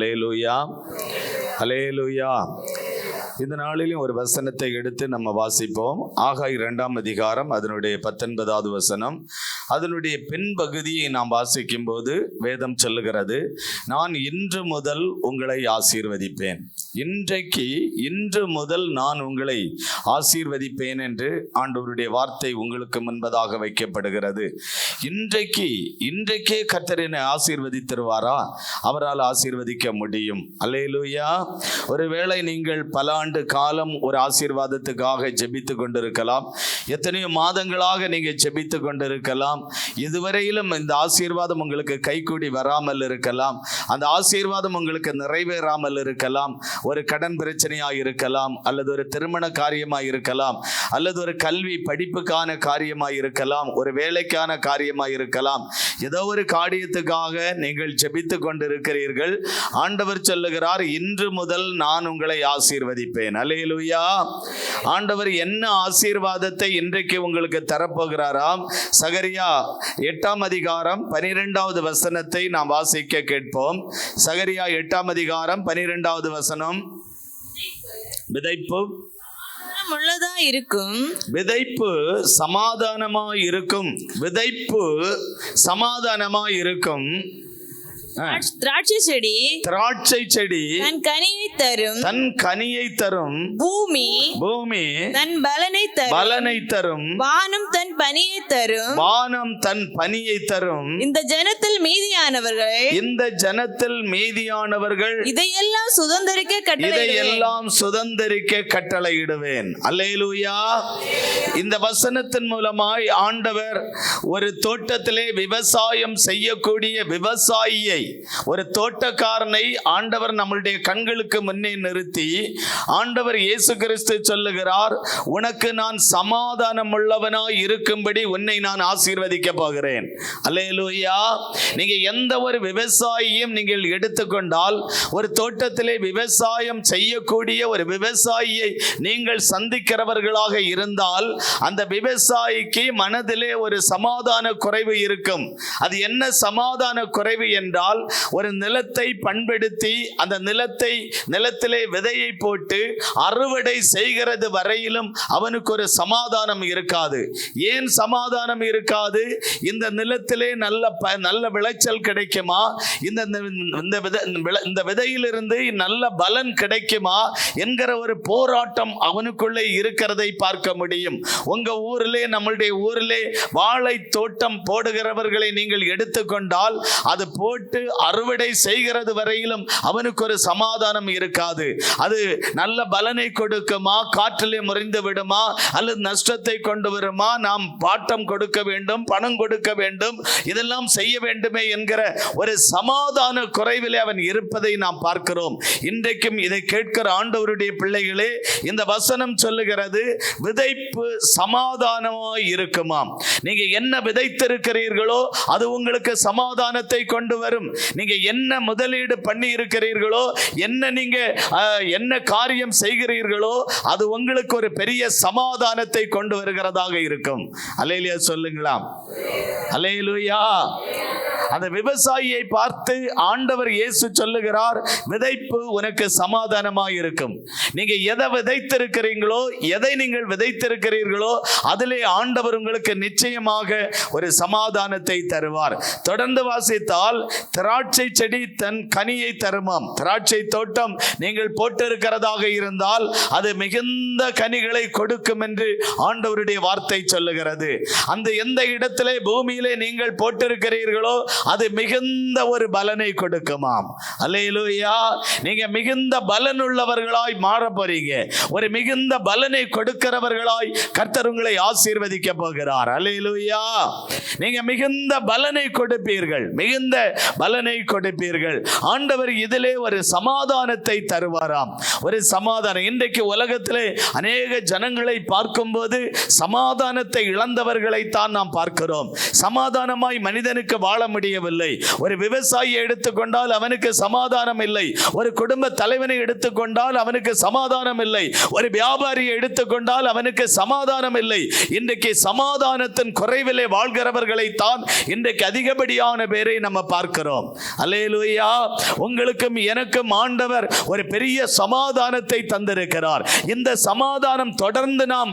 அல்லேலூயா, அல்லேலூயா. இந்த நாளிலும் ஒரு வசனத்தை எடுத்து நம்ம வாசிப்போம். ஆகாய் 2ஆம் அதிகாரம் அதனுடைய 19வது வசனம். அதனுடைய பின்பகுதியை நாம் வாசிக்கும் போது வேதம் சொல்லுகிறது, நான் இன்று முதல் உங்களை ஆசீர்வதிப்பேன். இன்று முதல் நான் உங்களை ஆசீர்வதிப்பேன் என்று ஆண்டவருடைய வார்த்தை உங்களுக்கு முன்பதாக வைக்கப்படுகிறது. இன்றைக்கே கர்த்தர் என்னை ஆசீர்வதித்திருவாரா? அவரால் ஆசீர்வதிக்க முடியும். அல்லேலூயா. ஒருவேளை நீங்கள் பல ஆண்டு காலம் ஒரு ஆசீர்வாதத்துக்காக ஜெபித்து கொண்டிருக்கலாம். எத்தனையோ மாதங்களாக நீங்கள் ஜெபித்து கொண்டிருக்கலாம். இதுவரையிலும் இந்த ஆசீர்வாதம் உங்களுக்கு கைகூடி வராமல் இருக்கலாம். அந்த ஆசீர்வாதம் உங்களுக்கு நிறைவேறாமல் இருக்கலாம். ஒரு கடன் பிரச்சனையாக இருக்கலாம், அல்லது ஒரு திருமண காரியமாக இருக்கலாம், அல்லது ஒரு கல்வி படிப்புக்கான காரியமாக இருக்கலாம், ஒரு வேலைக்கான காரியமாக இருக்கலாம். ஏதோ ஒரு காரியத்துக்காக நீங்கள் ஜெபித்து கொண்டிருக்கிறீர்கள். ஆண்டவர் சொல்லுகிறார், இன்று முதல் நான் உங்களை ஆசீர்வதிப்பேன். அல்லேலூயா. ஆண்டவர் என்ன ஆசீர்வாதத்தை இன்றைக்கு உங்களுக்கு தரப்போகிறாராம்? சகரியா 8ஆம் அதிகாரம் 12வது வசனத்தை நாம் வாசிக்க கேட்போம். சகரியா 8ஆம் அதிகாரம் 12வது வசனம். விதைப்பு இருக்கும், விதைப்பு சமாதானமாய் இருக்கும். விதைப்பு சமாதானமாய் இருக்கும். திராட்சை செடி தன் கனியை தரும். பூமி தன் பலனை தரும். வானம் தன் பனியை தரும். இந்த ஜனத்தில் மீதியானவர்கள் இதையெல்லாம் சுதந்தரிக்க கட்டளையிடுவேன். அல்லேலூயா. இந்த வசனத்தின் மூலமாய் ஆண்டவர் ஒரு தோட்டத்திலே விவசாயம் செய்யக்கூடிய விவசாயியை, ஒரு தோட்டக்காரனை ஆண்டவர் நம்முடைய கண்களுக்கு முன்னே நிறுத்தி ஆண்டவர் இயேசு கிறிஸ்து சொல்லுகிறார், உனக்கு நான் சமாதானம் உள்ளவனாய் இருக்கும்படி உன்னை நான் ஆசீர்வதிக்க போகிறேன். அல்லேலூயா. நீங்க எந்த ஒரு விவசாயியும் நீங்கள் எடுத்துக்கொண்டால், ஒரு தோட்டத்திலே விவசாயம் செய்யக்கூடிய ஒரு விவசாயியை நீங்கள் சந்திக்கிறவர்களாக இருந்தால், அந்த விவசாயிக்கு மனதிலே ஒரு சமாதான குறைவு இருக்கும். அது என்ன சமாதான குறைவு என்றால், ஒரு நிலத்தை பண்படுத்தி அந்த நிலத்திலே விதையை போட்டு அறுவடை செய்கிறது வரையிலும் அவனுக்கு ஒரு சமாதானம் இருக்காது. ஏன் சமாதானம் இருக்காது? இந்த நிலத்திலே நல்ல விளைச்சல் கிடைக்குமா? இந்த விதையிலிருந்து நல்ல பலன் கிடைக்குமா என்கிற ஒரு போராட்டம் அவனுக்குள்ளே இருக்கிறதை பார்க்க முடியும். உங்க ஊரிலே, நம்மளுடைய ஊரிலே வாழை தோட்டம் போடுகிறவர்களை நீங்கள் எடுத்துக்கொண்டால், அது போட்டு அறுவடை செய்கிறது வரையிலும் அவனுக்கு ஒரு சமாதானம் இருக்காது. அது நல்ல பலனை கொடுக்குமா, காற்றிலே முறிந்து விடுமா, அல்லது நஷ்டத்தை கொண்டு வருமா, நாம் பாட்டம் கொடுக்க வேண்டும், பணம் கொடுக்க வேண்டும், இதெல்லாம் செய்ய வேண்டுமே என்கிற ஒரு சமாதான குறைவிலே அவன் இருப்பதை நாம் பார்க்கிறோம். இன்றைக்கும் இதை கேட்கிற ஆண்டவருடைய பிள்ளைகளே, இந்த வசனம் சொல்லுகிறது, விதைப்பு சமாதானமாய் இருக்குமாம். நீங்க என்ன விதைத்திருக்கிறீர்களோ அது உங்களுக்கு சமாதானத்தை கொண்டு வரும். நீங்க என்ன முதலீடு பண்ணி இருக்கிறீர்களோ, என்ன காரியம் செய்கிறீர்களோ, அது உங்களுக்கு ஒரு பெரிய சமாதானத்தை கொண்டு வருகிறதாக இருக்கும். அல்லேலூயா சொல்லுங்களா. அல்லேலூயா. அந்த விவசாயியை பார்த்து ஆண்டவர் இயேசு சொல்லுகிறார், விதைப்பு உனக்கு சமாதானமாய் இருக்கும். நீங்க எதை விதைத்திருக்கிறீங்களோ, எதை நீங்கள் விதைத்திருக்கிறீர்களோ அதிலே ஆண்டவர் உங்களுக்கு நிச்சயமாக ஒரு சமாதானத்தை தருவார். தொடர்ந்து வாசித்தால், திராட்சை செடி தன் கனியை தருமாம். திராட்சை தோட்டம் நீங்கள் போட்டிருக்கிறதாக இருந்தால் அது மிகுந்த கனிகளை கொடுக்கும் என்று ஆண்டவருடைய வார்த்தை சொல்லுகிறது. அந்த எந்த இடத்திலே பூமியிலே நீங்கள் போட்டிருக்கிறீர்களோ அது மிகுந்த ஒரு பலனை கொடுக்குமாம். அல்லேலூயா. நீங்க மிகுந்த பலன் உள்ளவர்களாய் மாற போறீங்க. ஒரு மிகுந்த பலனை கொடுக்கிறவர்களாய் கர்த்தர் உங்களை ஆசீர்வதிக்க போகிறார். அல்லேலூயா. நீங்க மிகுந்த பலனை கொடுப்பீர்கள், மிகுந்த பலனை கொடுப்பீர்கள். ஆண்டவர் இதிலே ஒரு சமாதானத்தை தருவாராம். ஒரு சமாதானம். இன்றைக்கு உலகத்திலே அநேக ஜனங்களை பார்க்கும்போது சமாதானத்தை இழந்தவர்களைத்தான் நாம் பார்க்கிறோம். சமாதானமாய் மனிதனுக்கு வாழ முடியவில்லை. ஒரு விவசாயியை எடுத்துக்கொண்டால் அவனுக்கு சமாதானம் இல்லை. ஒரு குடும்ப தலைவனை எடுத்துக்கொண்டால் அவனுக்கு சமாதானம் இல்லை. ஒரு வியாபாரியை எடுத்துக்கொண்டால் அவனுக்கு சமாதானம் இல்லை. இன்றைக்கு சமாதானத்தின் குறைவிலே வாழ்கிறவர்களை தான் இன்றைக்கு அதிகப்படியான பேரை நம்ம பார்க்கிறோம். அல்லேலூயா. உங்களுக்கும் எனக்கும் ஆண்டவர் ஒரு பெரிய சமாதானத்தை தந்திருக்கிறார். இந்த சமாதானம் தொடர்ந்து நாம்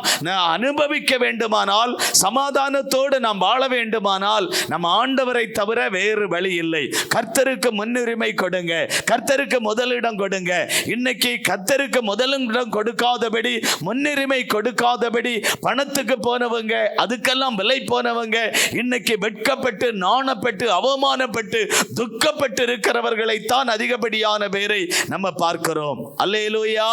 அனுபவிக்க வேண்டுமானால், சமாதானத்தோடு நாம் வாழ வேண்டுமானால், நம் ஆண்டவரை தவிர வேறு வழி இல்லை. கர்த்தருக்கு முன்னுரிமை கொடுங்க, கர்த்தருக்கு முதலிடம் கொடுங்க. இன்னைக்கு கர்த்தருக்கு முதலிடம் கொடுக்காதபடி, முன்னுரிமை கொடுக்காதபடி பணத்துக்கு போனவங்க, அதுக்கெல்லாம் விலை போனவங்க, இன்னைக்கு வெட்கப்பட்டு நாணப்பட்டு அவமானப்பட்டு துக்கப்பட்டு இருக்கிறவர்களைத்தான் அதிகப்படியான பேரை நம்ம பார்க்கிறோம். அல்லேலூயா.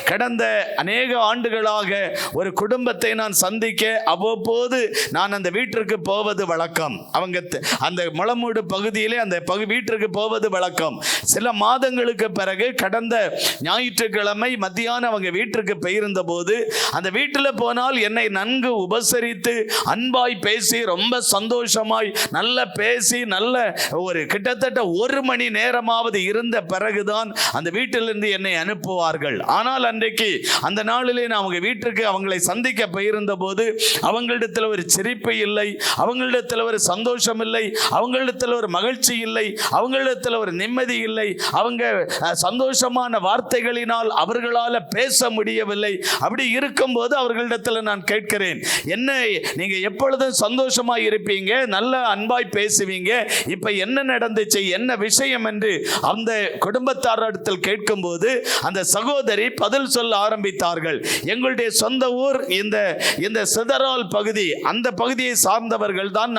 கடந்த அநேக ஆண்டுகளாக ஒரு குடும்பத்தை நான் சந்திக்க அவ்வப்போது நான் அந்த வீட்டிற்கு போவது வழக்கம். அவங்க அந்த முளமூடு பகுதியிலே அந்த வீட்டிற்கு போவது வழக்கம். சில மாதங்களுக்கு பிறகு கடந்த ஞாயிற்றுக்கிழமை மத்தியானம் அவங்க வீட்டிற்கு போயிருந்த போது, அந்த வீட்டில் போனால் என்னை நன்கு உபசரித்து அன்பாய் பேசி ரொம்ப சந்தோஷமாய் நல்ல பேசி நல்ல ஒரு கிட்டத்தட்ட 1 மணி நேரமாவது இருந்த பிறகுதான் அந்த வீட்டிலிருந்து என்னை அனுப்புவார்கள். ஆனால் அன்றைக்கு அந்த நாளிலே நான் அவங்க வீட்டிற்கு அவங்களை சந்திக்க போயிருந்த போது அவங்களிடத்தில் ஒரு சிரிப்பு இல்லை, அவங்களிடத்தில் ஒரு சந்தோஷம் இல்லை, அவங்களிடத்தில் ஒரு மகிழ்ச்சி இல்லை, அவங்களிடத்தில் ஒரு நிம்மதி இல்லை. அவங்க சந்தோஷமான வார்த்தைகளினால் அவர்களால் பேச முடியவில்லை. அப்படி இருக்கும்போது அவர்களிடத்தில் நான் கேட்கிறேன், என்ன நீங்க எப்பொழுதும் சந்தோஷமாய் இருப்பீங்க, நல்ல அன்பாய் பேசுவீங்க, இப்ப என்ன நடந்துச்சு, என்ன விஷயம் என்று அந்த குடும்பத்தாரிடத்தில் கேட்கும்போது அந்த சகோதரி பதில் சொல்ல ஆரம்பித்தார்கள். எங்களுடைய சொந்த ஊர் இந்த சிதறால் பகுதி, அந்த பகுதியை சார்ந்தவர்கள் தான்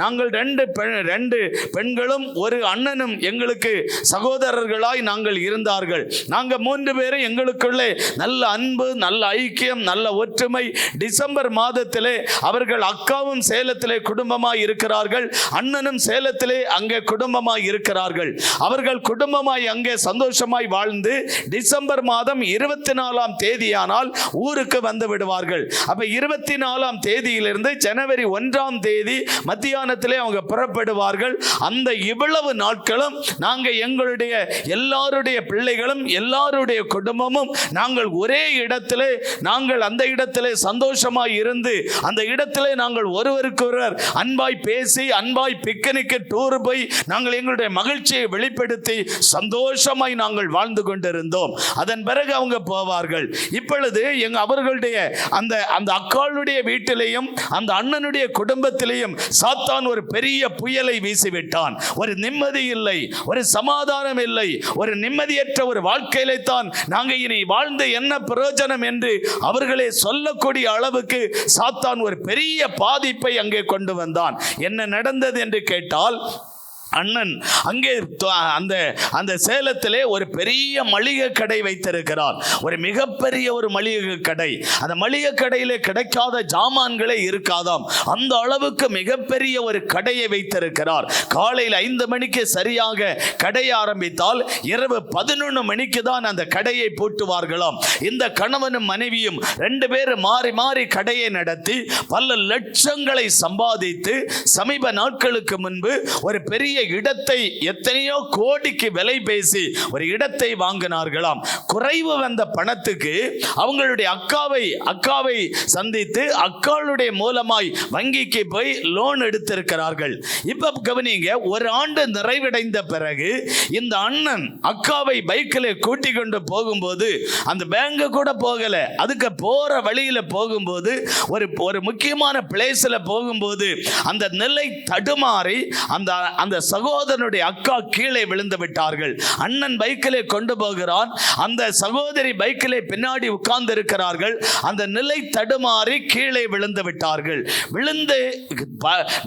நாங்கள் 2 பெண்களும் ஒரு அண்ணனும் எங்களுக்கு சகோதரர்களாய் நாங்கள் இருந்தார்கள். நாங்கள் 3 பேரும் எங்களுக்குள்ளே நல்ல அன்பு, நல்ல ஐக்கியம், நல்ல ஒற்றுமை. டிசம்பர் மாதத்திலே அவர்கள் அக்காவும் சேலத்திலே குடும்பமாய் இருக்கிறார்கள், அண்ணனும் சேலத்திலே அங்கே குடும்பமாய் இருக்கிறார்கள். அவர்கள் குடும்பமாய் அங்கே சந்தோஷமாய் வாழ்ந்து டிசம்பர் மாதம் 24ஆம் தேதியானால் ஊருக்கு வந்து விடுவார்கள். அப்ப 24ஆம் தேதியிலிருந்து ஜனவரி 1ஆம் தேதி மத்தியானத்திலே அவங்க புறப்படுவார்கள். அந்த இவ்வளவு நாட்களும் நாங்கள் எங்களுடைய எல்லாருடைய பிள்ளைகளும் எல்லாருடைய குடும்பமும் நாங்கள் ஒரே இடத்திலே, நாங்கள் அந்த இடத்திலே சந்தோஷமாய் இருந்து அந்த இடத்திலே நாங்கள் ஒருவருக்கொருவர் அன்பாய் பேசி அன்பாய் பிக்னிக்கு டூர் போய் நாங்கள் எங்களுடைய மகிழ்ச்சியை வெளிப்படுத்தி சந்தோஷமாய் நாங்கள் வாழ்ந்து கொண்டிருந்தோம். அதன் பிறகு அவங்க போவார்கள். இப்பொழுது அவர்களுடைய அந்த அக்காளுடைய வீட்டிலேயும் அந்த அண்ணனுடைய குடும்பத்திலேயும் சாத்தான் ஒரு பெரிய புயலை வீசிவிட்டான். ஒரு நிம்மதி இல்லை, ஒரு சமாதானம் இல்லை, ஒரு நிம்மதியற்ற ஒரு வாழ்க்கையிலே தான் நாங்கள் இனி வாழ்ந்து என்ன பிரயோஜனம் என்று அவர்களே சொல்லக்கூடிய அளவுக்கு சாத்தான் ஒரு பெரிய பாதிப்பை அங்கே கொண்டு வந்தான். என்ன நடந்தது என்று கேட்டால், அண்ணன் அங்கே அந்த சேலத்திலே ஒரு பெரிய மளிகை கடை வைத்திருக்கிறார். ஒரு மிகப்பெரிய ஒரு மளிகை கடை. அந்த மளிகை கடையிலே கிடைக்காத ஜாமான்களே இருக்காதாம், அந்த அளவுக்கு மிகப்பெரிய ஒரு கடையை வைத்திருக்கிறார். காலையில் 5 மணிக்கு சரியாக கடையை ஆரம்பித்தால் இரவு 11 மணிக்கு தான் அந்த கடையை பூட்டுவார்களாம். இந்த கணவனும் மனைவியும் 2 பேரும் மாறி மாறி கடையை நடத்தி பல லட்சங்களை சம்பாதித்து சமீப நாட்களுக்கு முன்பு ஒரு பெரிய இடத்தை எத்தனையோ கோடிக்கு விலை பேசி ஒரு இடத்தை வாங்கினார்களாம். குறைவு வந்த பணத்துக்கு அவங்களுடைய அக்காவை சந்தித்து அக்காளுடைய மூலமாய் வங்கிக்கு போய் லோன் எடுத்திருக்கிறார்கள். இப்ப கவனிங்க, 1 ஆண்டு நிறைவடைந்த பிறகு இந்த அண்ணன் அக்காவை பைக்கில் கூட்டி கொண்டு போகும்போது அந்த பேங்க் கூட போகல, அதுக்கு போற வழியில போகும்போது ஒரு முக்கியமான பிளேஸ்ல போகும்போது அந்த நிலை தடுமாறி அந்த சகோதரனுடைய அக்கா கீழே விழுந்து விட்டார்கள். அண்ணன் பைக்கிலே கொண்டு போகிறான், அந்த சகோதரி பைக்கிலே பின்னாடி உட்கார்ந்து இருக்கிறார்கள். அந்த நிலை தடுமாறி கீழே விழுந்து விட்டார்கள்.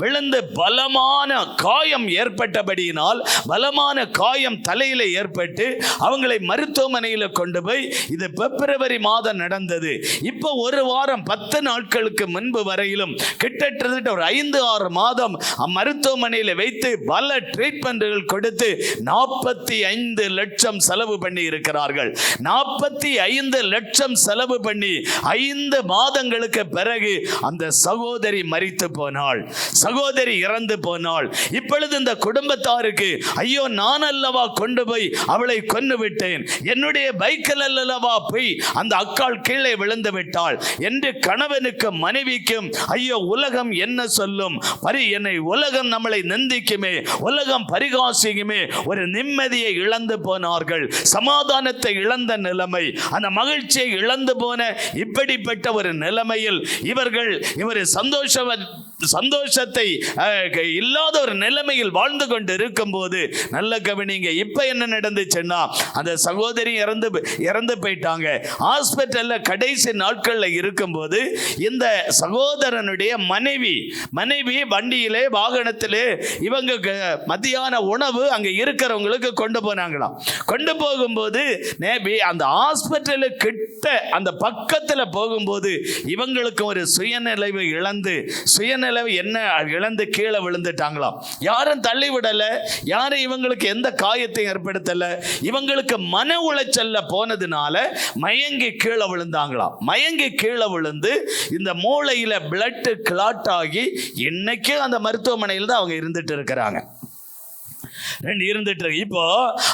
விழுந்து பலமான காயம் ஏற்பட்டபடியினால், பலமான காயம் தலையில ஏற்பட்டு அவங்களை மருத்துவமனையில் கொண்டு போய், இது பிப்ரவரி மாதம் நடந்தது. இப்போ 1 வாரம் 10 நாட்களுக்கு முன்பு வரையிலும் கிட்டத்தட்ட ஒரு 5-6 மாதம் மருத்துவமனையில் வைத்து பல ட்ரீட்மெண்ட்கள் கொடுத்து 45 லட்சம் செலவு பண்ணி இருக்கிறார்கள். 45 லட்சம் செலவு பண்ணி 5 மாதங்களுக்கு பிறகு அந்த சகோதரி மரித்து போனாள், சகோதரி இறந்து போனாள். இப்பொழுது இந்த குடும்பத்தாருக்கு, ஐயோ நான் அல்லவா கொண்டு போய் அவளை கொன்று விட்டேன், என்னுடைய பைக்கில் அல்லவா போய் அந்த அக்காள் கீழே விழுந்து விட்டாள் என்று கணவனுக்கும் மனைவிக்கும், ஐயோ உலகம் என்ன சொல்லும், என்னை உலகம் நம்மளை நிந்திக்குமே, உலகம் பரிகாசியுமே ஒரு நிம்மதியை இழந்து போனார்கள். சமாதானத்தை இழந்த நிலைமை, அந்த மகிழ்ச்சியை இழந்து போன இப்படிப்பட்ட ஒரு நிலைமையில் இவர் சந்தோஷத்தை இல்லாத ஒரு நிலைமையில் வாழ்ந்து கொண்டு இருக்கும் போது, நல்ல கவனிங்க, இப்ப என்ன நடந்துச்சுன்னா அந்த சகோதரி இறந்து போயிட்டாங்க. ஹாஸ்பிட்டல்ல கடைசி நாட்கள்ல இருக்கும்போது இந்த சகோதரனுடைய மனைவி வண்டியிலே வாகனத்திலே இவங்க மத்தியான உணவு அங்க இருக்கிறவங்களுக்கு கொண்டு போனாங்களாம். கொண்டு போகும்போது அந்த ஹாஸ்பிட்டலு கிட்ட அந்த பக்கத்துல போகும்போது இவங்களுக்கு ஒரு சுயநிலைவு இழந்து கீழே விழுந்துட்டாங்களாம். யாரும் தள்ளி விடல, யாரும் இவங்களுக்கு எந்த காயத்தையும் ஏற்படுத்தல. இவங்களுக்கு மன உளைச்சல்ல போனதுனால மயங்கி கீழே விழுந்தாங்களாம். மயங்கி கீழே விழுந்து இந்த மூளையில பிளட் கிளாட் ஆகி இன்னைக்கு அந்த மருத்துவமனையில் தான் அவங்க இருந்துட்டு இருக்கிறாங்க. இப்போ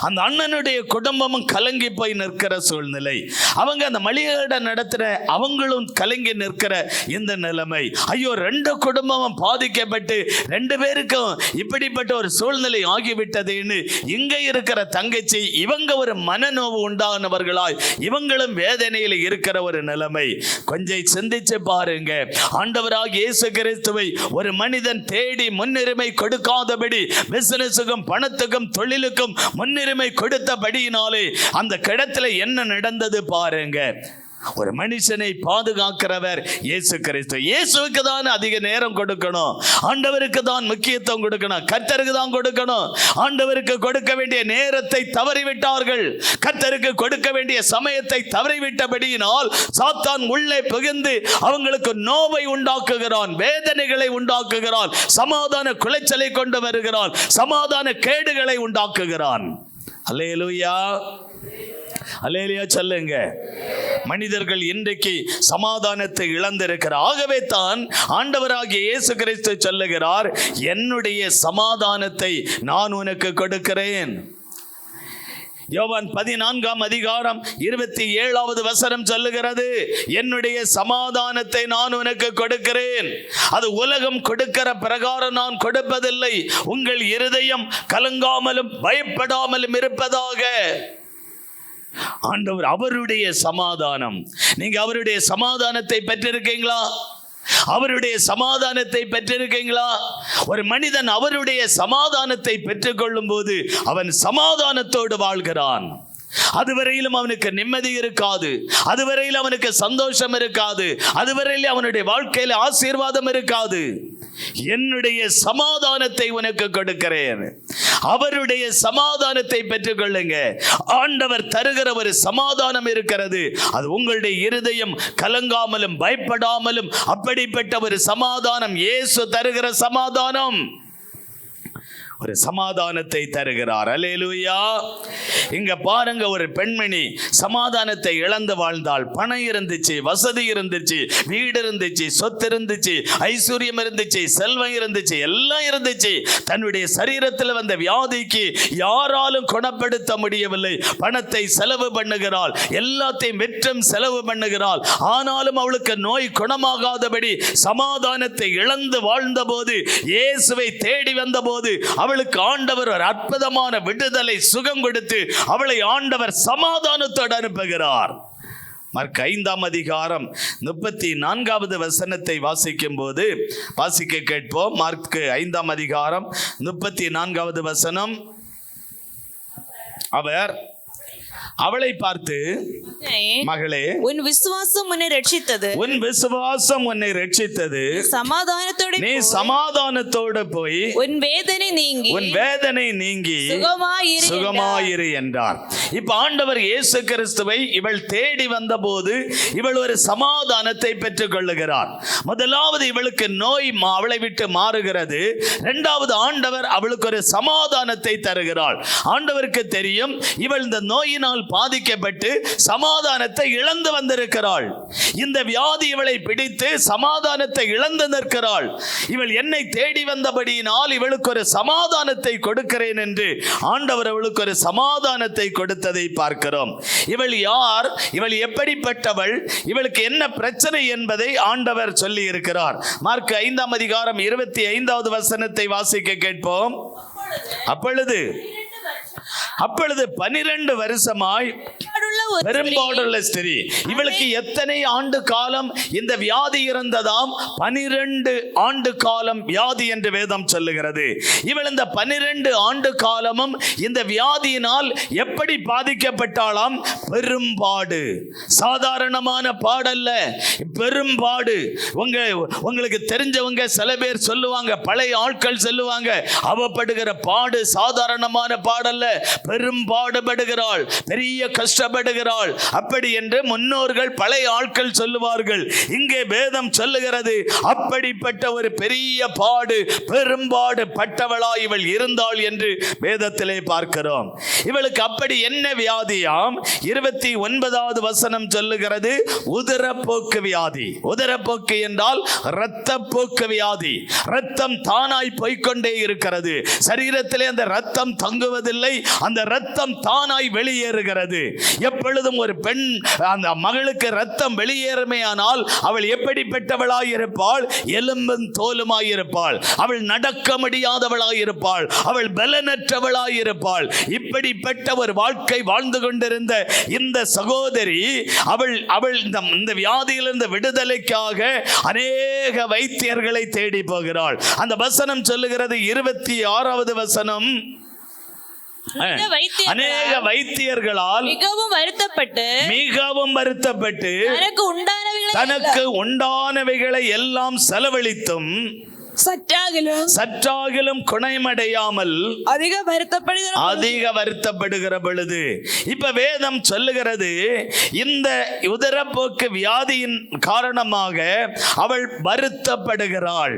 அந்த அண்ணனுடைய குடும்பமும் கலங்கி போய் நிற்கிற சூழ்நிலை. அவங்க அந்த மளிகை கடை நடத்துற அவங்களும் கலங்கி நிற்கிற இந்த நிலைமை. ஐயோ, 2 குடும்பமும் பாதிக்கப்பட்டு 2 பேருக்கும் இப்படிப்பட்ட ஒரு சூழ்நிலை ஆகிவிட்டதுன்னு இங்க இருக்கிற தங்கச்சி இவங்க ஒரு மனநோவு உண்டானவர்களாய் இவங்களும் வேதனையில் இருக்கிற ஒரு நிலைமை. கொஞ்சம் சிந்திச்சு பாருங்க. ஆண்டவராகிய இயேசு கிறிஸ்துவை ஒரு மனிதன் தேடி முன்னுரிமை கொடுக்காதபடி பிசினஸுக்கும் பணத்துக்கும் தொழிலுக்கும் முன்னுரிமை கொடுத்தபடியினாலே அந்த கிடத்துல என்ன நடந்தது பாருங்க. ஒரு மனுஷனை பாதுகாக்கிறவர் இயேசு கிறிஸ்து. இயேசுவுக்கு தான் அதிக நேரம் கொடுக்கணும், ஆண்டவருக்கு தான் முக்கியத்துவம் கொடுக்கணும், கர்த்தருக்கு தான் கொடுக்கணும். ஆண்டவருக்கு கொடுக்க வேண்டிய நேரத்தை தவறிவிட்டார்கள். கர்த்தருக்கு கொடுக்க வேண்டிய சமயத்தை தவறிவிட்டபடியினால் சாத்தான் உள்ளே புகுந்து அவங்களுக்கு நோவை உண்டாக்குகிறான், வேதனைகளை உண்டாக்குகிறான், சமாதான குலைச்சலை கொண்டு வருகிறான், சமாதான கேடுகளை உண்டாக்குகிறான். அல்லேலூயா, அல்லேலூயா சொல்லுங்க. மனிதர்கள் இன்றைக்கு சமாதானத்தை இழந்திருக்கிறார். ஆகவே தான் ஆண்டவராகிய இயேசு கிறிஸ்து சொல்லுகிறார், என்னுடைய சமாதானத்தை நான் உனக்கு கொடுக்கிறேன். யோவான் 14ஆம் அதிகாரம் 27வது வசனம் சொல்லுகிறது, என்னுடைய சமாதானத்தை நான் உனக்கு கொடுக்கிறேன். அது உலகம் கொடுக்கிற பிரகாரம் நான் கொடுப்பதில்லை. உங்கள் இருதயம் கலங்காமலும் பயப்படாமலும் இருப்பதாக. ஆண்டவர் அவருடைய சமாதானம். நீங்க அவருடைய சமாதானத்தை பெற்றிருக்கீங்களா? அவருடைய சமாதானத்தை பெற்றிருக்கீங்களா? ஒரு மனிதன் அவருடைய சமாதானத்தை பெற்றுக்கொள்ளும் போது அவன் சமாதானத்தோடு வாழ்கிறான். அதுவரையிலும் அவனுக்கு நிம்மதி இருக்காது, அதுவரையில் அவனுக்கு சந்தோஷம் இருக்காது, அதுவரையில் அவனுடைய வாழ்க்கையில் ஆசீர்வாதம் இருக்காது. என்னுடைய சமாதானத்தை உனக்கு கொடுக்கிறேன். அவருடைய சமாதானத்தை பெற்றுக்கொள்ளுங்க. ஆண்டவர் தருகிற ஒரு சமாதானம் இருக்கிறது. அது உங்களுடைய இருதயம் கலங்காமலும் பயப்படாமலும் அப்படிப்பட்ட ஒரு சமாதானம். இயேசு தருகிற சமாதானம் ஒரு சமாதானத்தை தருகிறார். அல்லேலூயா. இங்க பாருங்க, ஒரு பெண்மணி சமாதானத்தை இழந்து வாழ்ந்தாள். பணம் இருந்துச்சு, வசதி இருந்துச்சு, வீடு இருந்துச்சு, சொத்து இருந்துச்சு, ஐஸ்வர்யம் இருந்துச்சு, செல்வம் இருந்துச்சு, எல்லாம் இருந்துச்சு. தன்னுடைய சரீரத்தில் வந்த வியாதிக்கு யாராலும் குணப்படுத்த முடியவில்லை. பணத்தை செலவு பண்ணுகிறாள், எல்லாத்தையும் விற்றும் செலவு பண்ணுகிறாள். ஆனாலும் அவளுக்கு நோய் குணமாகாதபடி சமாதானத்தை இழந்து வாழ்ந்த போது, இயேசுவை தேடி வந்த போது அவளுக்கு ஆண்டவர் ஒரு அற்புதமான விடுதலை, சுகம் கொடுத்து அவளை ஆண்டவர் சமாதானத்தோடு அனுப்புகிறார். மார்க் 5ஆம் அதிகாரம் 34வது வசனத்தை வாசிக்கும் போது வாசிக்க கேட்போம். மார்க் 5ஆம் அதிகாரம் 34வது வசனம். அவர் அவளை பார்த்து, மகளே, உன் விசுவாசம் உன்னை ரட்சித்தது, உன் விசுவாசம் உன்னை ரட்சித்தது, சமாதானத்தோடு நீ சமாதானத்தோடு போய் உன் வேதனை நீங்கி சுகமாயிரு என்றார். இப்ப ஆண்டவர் இயேசு கிறிஸ்துவை இவள் தேடி வந்த போது இவள் ஒரு சமாதானத்தை பெற்றுக் கொள்ளுகிறார். முதலாவது இவளுக்கு நோய் அவளை விட்டு மாறுகிறது. இரண்டாவது ஆண்டவர் அவளுக்கு ஒரு சமாதானத்தை தருகிறார். ஆண்டவருக்கு தெரியும் இவள் இந்த நோயினால் பாதிக்கப்பட்டு சமாதானத்தை இழந்து வந்திருக்கிறாள். இந்த வியாதி இவளை பிடித்து சமாதானத்தை இழந்து நிற்கிறாள். இவள் என்னை தேடி வந்தபடியினால் இவளுக்கு ஒரு சமாதானத்தை கொடுக்கிறேன் என்று ஆண்டவர் அவளுக்கு ஒரு சமாதானத்தை கொடுத்ததை பார்க்கிறோம். இவள் யார்? இவள் எப்படிப்பட்டவள்? இவளுக்கு என்ன பிரச்சனை என்பதை ஆண்டவர் சொல்லி இருக்கிறார். மார்க் 5ஆம் அதிகாரம் 25வது வசனத்தை வாசிக்க கேட்போம். அப்பொழுது 12 வருஷமாய் ஒரு பெரும்பாடுள்ள ஸ்திரீ. இவளுக்கு எத்தனை ஆண்டு காலம் இந்த வியாதி இருந்ததாம்? 12 ஆண்டு காலம் வியாதி என்று வேதம் சொல்லுகிறது. இவள் இந்த 12 ஆண்டு காலமும் இந்த வியாதியினால் எப்படி பாதிக்கப்பட்டாளாம்? பெரும்பாடு. சாதாரணமான பாடல்ல, பெரும்பாடு. உங்களுக்கு தெரிஞ்சவங்க சில பேர் சொல்லுவாங்க, பழைய ஆட்கள் சொல்லுவாங்க, அவப்படுகிற பாடு சாதாரணமான பாடல்ல, பெரும்பாடுபடுகிறாள், பெரிய கஷ்டப்படுகிறாள் அப்படி என்று முன்னோர்கள் பழைய ஆட்கள் சொல்லுவார்கள். இங்கே வேதம் சொல்லுகிறது, அப்படிப்பட்ட ஒரு பெரிய பாடு, பெரும்பாடு பட்டவளாய் இவள் இருந்தாள் என்று வேதத்திலே பார்க்கிறோம். இவளுக்கு அப்படி என்ன வியாதியாம்? 29வது வசனம் சொல்லுகிறது, உதரப்போக்கு வியாதி. உதரப்போக்கு என்றால் இரத்தப்போக்கு வியாதி. இரத்தம் தானாய் போய்கொண்டே இருக்கிறது. சரீரத்திலே அந்த இரத்தம் தங்குவதில்லை, அந்த இரத்தம் தானாய் வெளியேறுகிறது. எப்பொழுதும் ஒரு பெண் அந்த மகளுக்கு ரத்தம் வெளியேறுமேயானால் அவள் எப்படிப்பட்டவளாய் இருப்பாள்? எலும்பும் தோலுமாய் இருப்பாள். அவள் நடக்க முடியாதவளாய் இருப்பாள். அவள் பலனற்றவளாய் இருப்பாள். இப்படிப்பட்ட ஒரு வாழ்க்கை வாழ்ந்து கொண்டிருந்த இந்த சகோதரி, அவள் இந்த வியாதியிலிருந்து விடுதலைக்காக அநேக வைத்தியர்களை தேடி போகிறாள். அந்த வசனம் சொல்லுகிறது, 26வது வசனம், அநேக வைத்தியர்களால் மிகவும் வருத்தப்பட்டு தனக்கு உண்டானவைகளை எல்லாம் செலவழித்தும் சற்றாகிலும் குணமடையாமல் அதிக வருத்தப்படுகிற பொழுது, இப்ப வேதம் சொல்லுகிறது, இந்த உதரப்போக்கு வியாதியின் காரணமாக அவள் வருத்தப்படுகிறாள்.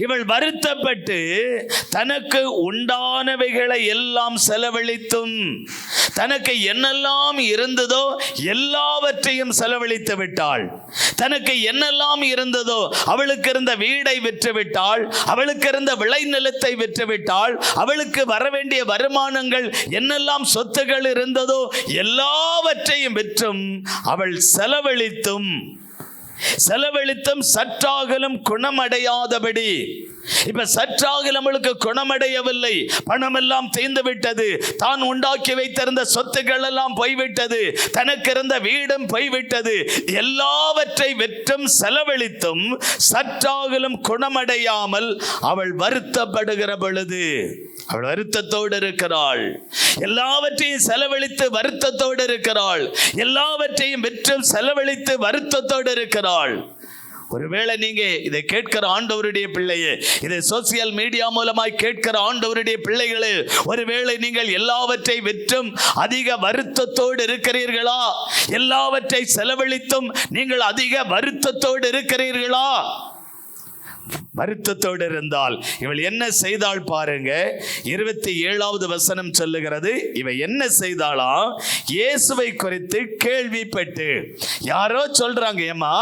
இவள் வருத்தப்பட்டு தனக்கு உண்டானவைகளை எல்லாம் செலவழித்தும், தனக்கு என்னெல்லாம் இருந்ததோ எல்லாவற்றையும் செலவழித்து விட்டாள். தனக்கு என்னெல்லாம் இருந்ததோ, அவளுக்கு இருந்த வீடை விற்றுவிட்டாள், அவளுக்கு இருந்த விளைநிலத்தை விற்றுவிட்டாள், அவளுக்கு வரவேண்டிய வருமானங்கள் என்னெல்லாம் சொத்துகள் இருந்ததோ எல்லாவற்றையும் விற்றும் அவள் செலவழித்தும் சற்றாகலும் குணமடையாதபடி. இப்ப சற்றாகலும் நம்மளுக்கு குணமடையவில்லை. பணம் எல்லாம் தீர்ந்து விட்டது, தான் உண்டாக்கி வைத்திருந்த சொத்துக்கள் எல்லாம் போய்விட்டது, தனக்கு இருந்த வீடும் போய்விட்டது. எல்லாவற்றை விற்றும் செலவழித்தும் சற்றாகலும் குணமடையாமல் அவள் வருத்தப்படுகிற பொழுது, அவள் வருத்தத்தோடு இருக்கிறாள். எல்லாவற்றையும் செலவழித்து வருத்தத்தோடு இருக்கிறாள். எல்லாவற்றையும் விற்று செலவழித்து வருத்தத்தோடு இருக்கிறாள். ஒருவேளை நீங்க இதை கேட்கிற ஆண்டவருடைய பிள்ளையே, இதை சோசியல் மீடியா மூலமாய் கேட்கிற ஆண்டவருடைய பிள்ளைகளே, ஒருவேளை நீங்கள் எல்லாவற்றை விற்றும் அதிக வருத்தத்தோடு இருக்கிறீர்களா? எல்லாவற்றை செலவழித்தும் நீங்கள் அதிக வருத்தத்தோடு இருக்கிறீர்களா? வருத்தத்தோடு இருந்தால் இவள் என்ன செய்தாள் பாருங்க. 27வது வசனம் சொல்லுகிறது, இவ என்ன செய்தாளா? இயேசுவை குறித்து கேள்விப்பட்டு, யாரோ சொல்றாங்க, ஏமா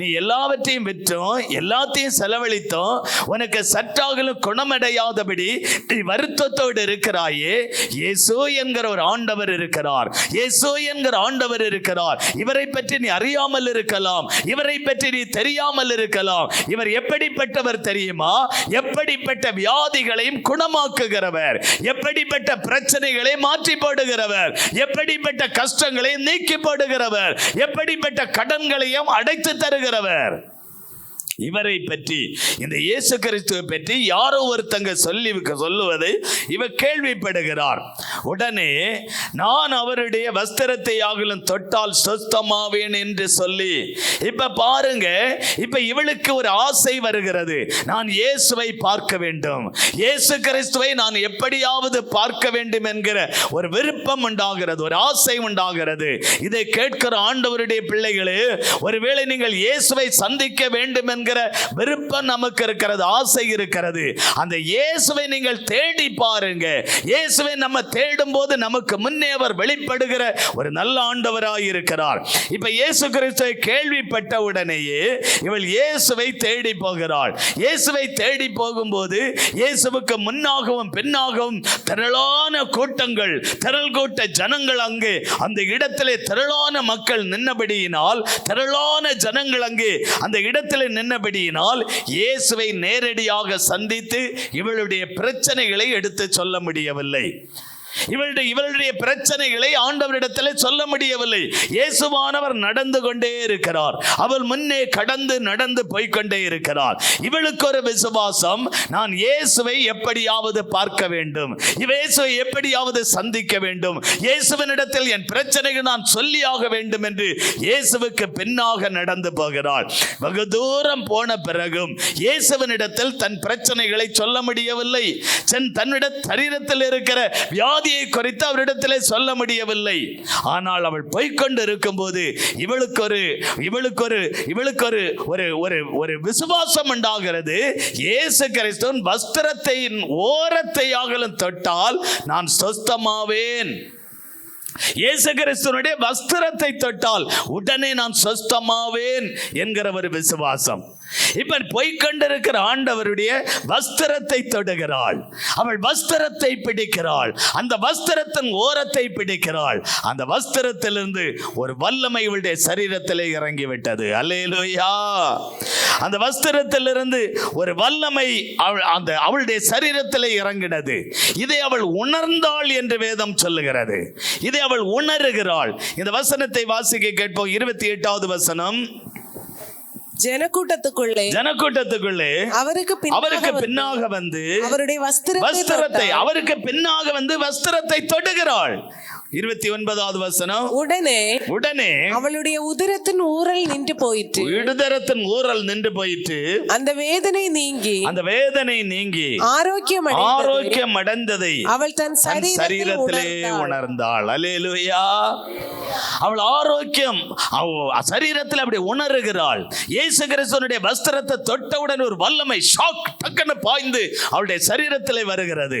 நீ எல்லாவற்றையும் விற்றும் எல்லாத்தையும் செலவழித்தும் உனக்கு சற்றாகலும் குணமடையாதபடி நீ வருத்தத்தோடு இருக்கிறாயே, இயேசு என்கிற ஒரு ஆண்டவர் இருக்கிறார், இயேசு என்கிற ஆண்டவர் இருக்கிறார். இவரை பற்றி நீ அறியாமல் இருக்கலாம், இவரை பற்றி நீ தெரியாமல் இருக்கலாம். இவர் எப்படிப்பட்டவர் தெரியுமா? எப்படிப்பட்ட வியாதிகளையும் குணமாக்குகிறவர், எப்படிப்பட்ட பிரச்சனைகளை மாற்றி போடுகிறவர், எப்படிப்பட்ட கஷ்டங்களை நீக்கி போடுகிறவர், எப்படிப்பட்ட கடன்களையும் அடைத்து தருகிறவர். இவரை பற்றி, இந்த இயேசு கிறிஸ்துவை பற்றி யாரோ ஒருத்தங்க சொல்லுவதை இவ கேள்விப்படுகிறார். உடனே நான் அவருடைய வஸ்திரத்தை ஆகிலும் தொட்டால் சுத்தமாவேன் என்று சொல்லி, இப்ப பாருங்க, இப்ப இவளுக்கு ஒரு ஆசை வருகிறது. நான் இயேசுவை பார்க்க வேண்டும், இயேசு கிறிஸ்துவை நான் எப்படியாவது பார்க்க வேண்டும் என்கிற ஒரு விருப்பம் உண்டாகிறது, ஒரு ஆசை உண்டாகிறது. இதை கேட்கிற ஆண்டவருடைய பிள்ளைகளே, ஒருவேளை நீங்கள் இயேசுவை சந்திக்க வேண்டும் என்கிற விருப்பம் நமக்கு இருக்கிறது, ஆசை இருக்கிறது. அந்த இயேசுவை நீங்கள் தேடி பாருங்க. இயேசுவை நம்ம தேடும் போது நமக்கு முன்னே அவர் வெளிப்படுகிற ஒரு நல்ல ஆண்டவராய் இருக்கிறார். இப்ப இயேசு கிறிஸ்துவை கேள்விப்பட்ட உடனேயே இவள் இயேசுவை தேடி போகிறாள். இயேசுவை தேடி போகும்போது இயேசுவுக்கு முன்னாகவும் பின்னாகவும் திரளான கூட்டங்கள், திரள் கூட்ட ஜனங்கள் அங்கே அந்த இடத்திலே திரளான மக்கள் நின்னபடியினால், திரளான ஜனங்கள் அங்கே அந்த இடத்திலே நின்ன ஆனபடியினால் இயேசுவை நேரடியாக சந்தித்து இவளுடைய பிரச்சனைகளை எடுத்து சொல்ல முடியவில்லை. இவளுடைய பிரச்சனைகளை ஆண்டவரிடத்தில் சொல்ல முடியவில்லை. இயேசுவானவர் நடந்து கொண்டே இருக்கிறார். அவள் முன்னே கடந்து நடந்து போய்கொண்டே இருக்கிறார். இவளுக்கு ஒரு விசுவாசம், நான் இயேசுவை எப்படியாவது பார்க்க வேண்டும், இயேசுவை எப்படியாவது சந்திக்க வேண்டும், இயேசுவினிடத்தில் என் பிரச்சனைகள் நான் சொல்லியாக வேண்டும் என்று இயேசுவுக்கு பின்னாக நடந்து போகிறாள். வெகு தூரம் போன பிறகும் இயேசுவினிடத்தில் தன் பிரச்சனைகளை சொல்ல முடியவில்லை. தன்னிட சரீரத்தில் இருக்கிற வியாதியை குறித்து அவரிடத்திலே சொல்ல முடியவில்லை. ஆனால் அவள் போய்கொண்டு இருக்கும் போது இவளுக்கு ஒரு விசுவாசம் உண்டாகிறது. இயேசு கிறிஸ்துவின் வஸ்திரத்தின் ஓரத்தையாகலும் தொட்டால் நான் சொஸ்தமாவேன். இயேசு கிறிஸ்துவினுடைய வஸ்திரத்தை தொட்டால் உடனே நான் சொஸ்தமாவேன் என்கிற ஒரு விசுவாசம். இப்ப போய்கொண்டிருக்கிற ஆண்டவருடைய வஸ்திரத்தை தொடுகிறாள். அவள் வஸ்திரத்தை பிடிக்கிறாள். அந்த வஸ்திரத்தின் ஓரத்தை பிடிக்கிறாள். அந்த வஸ்திரத்திலிருந்து ஒரு வல்லமை இவளுடைய சரீரத்திலே இறங்கிவிட்டது. அல்லேலூயா. அந்த வஸ்திரத்திலிருந்து ஒரு வல்லமை அவளுடைய சரீரத்திலே இறங்கினது. இதை அவள் உணர்ந்தாள் என்று வேதம் சொல்லுகிறது. இதை அவள் உணர்கிறாள். இந்த வசனத்தை வாசிக்க கேட்போம். 28வது வசனம். ஜனக்கூட்டத்துக்குள்ளே அவருக்கு பின்னாக வந்து அவருடைய வஸ்திரத்தை தொடுகிறாள். 29வது வசனம். உடனே அவளுடைய உதரத்தின் ஊரல் நின்று போயிற்று. அந்த வேதனை நீங்கி ஆரோக்கியம் அடைந்ததை அவள் தன் சரீரத்திலே உணர்ந்தாள். அல்லேலூயா. அவள் ஆரோக்கியம் சரீரத்தில் அப்படி உணர்கிறாள். இயேசு கிறிஸ்துவினுடைய வஸ்திரத்தை தொட்டவுடன் ஒரு வல்லமை ஷாக் டக்குன்னு பாய்ந்து அவளுடைய சரீரத்திலே வருகிறது.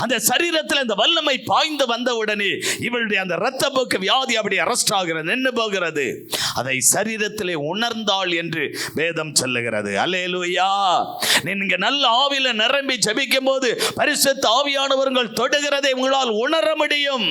அந்த சரீரத்தில் அந்த வல்லமை பாய்ந்து வந்தவுடனே இவளுடைய அந்த இரத்த போக்கு வியாதி அப்படி அரெஸ்ட் ஆகிறது, நின்று போகிறது. அதை சரீரத்திலே உணர்ந்தாள் என்று வேதம் சொல்லுகிறது. அல்லேலூயா. நீங்க நல்ல ஆவியில நிரம்பி ஜெபிக்கும் போது பரிசுத்த ஆவியானவர் உங்கள் தொடுகிறதை உங்களால் உணர முடியும்.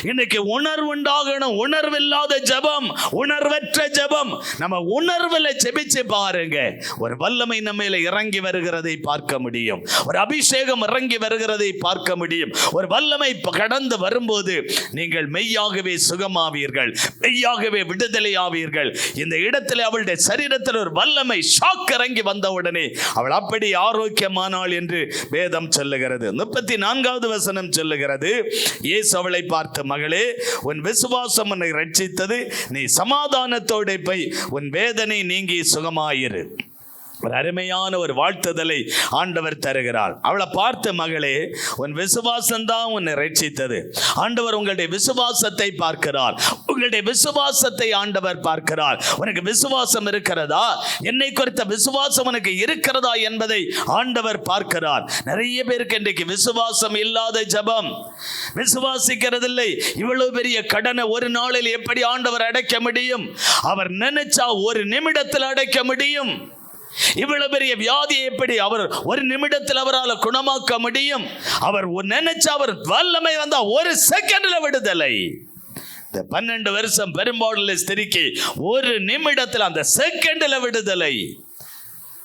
இன்னைக்கு உணர்வுண்டாகணும். உணர்வில்லாத ஜெபம், உணர்வற்ற ஜெபம். நம்ம உணர்வில் ஜெபிச்சு பாருங்க, ஒரு வல்லமை நம்ம இறங்கி வருகிறதை பார்க்க முடியும். ஒரு அபிஷேகம் இறங்கி வருகிறதை பார்க்க முடியும். ஒரு வல்லமை கடந்து வரும்போது நீங்கள் மெய்யாகவே சுகமாவீர்கள், மெய்யாகவே விடுதலை ஆவீர்கள். இந்த இடத்துல அவளுடைய சரீரத்தில் ஒரு வல்லமை ஷாக் இறங்கி வந்தவுடனே அவள் அப்படி ஆரோக்கியமானாள் என்று வேதம் சொல்லுகிறது. 34வது வசனம் சொல்லுகிறது. இயேசு அவளை பார்த்து, மகளே, உன் விசுவாசம் உன்னை ரட்சித்தது, நீ சமாதானத்தோடு போய் உன் வேதனை நீங்கி சுகமாயிரு. ஒரு அருமையான ஒரு வாழ்த்துதலை ஆண்டவர் தருகிறார். அவளை பார்த்து, மகளே, உன் விசுவாசம்தான் உன்னை ரட்சித்தது. ஆண்டவர் உங்களுடைய விசுவாசத்தை பார்க்கிறார். உங்களுடைய விசுவாசத்தை ஆண்டவர் பார்க்கிறார். உனக்கு விசுவாசம் இருக்கிறதா, என்னை குறித்த விசுவாசம் உனக்கு இருக்கிறதா என்பதை ஆண்டவர் பார்க்கிறார். நிறைய பேருக்கு இன்றைக்கு விசுவாசம் இல்லாத ஜெபம், விசுவாசிக்கிறதில்லை. இவ்வளவு பெரிய கடனை ஒரு நாளில் எப்படி ஆண்டவர் அடைக்க முடியும்? அவர் நினைச்சா ஒரு நிமிடத்தில் அடைக்க முடியும். இவ்வளவு பெரிய வியாதியை எப்படி அவர் ஒரு நிமிடத்தில் அவரால் குணமாக்க முடியும்? அவர் நினைச்சா, அவர் வல்லமை வந்தா ஒரு செகண்ட்ல விடுதலை. இந்த 12 வருஷம் பெரும்பாலுள்ள ஸ்திரிக்கு ஒரு நிமிடத்தில், அந்த செகண்ட்ல விடுதலை.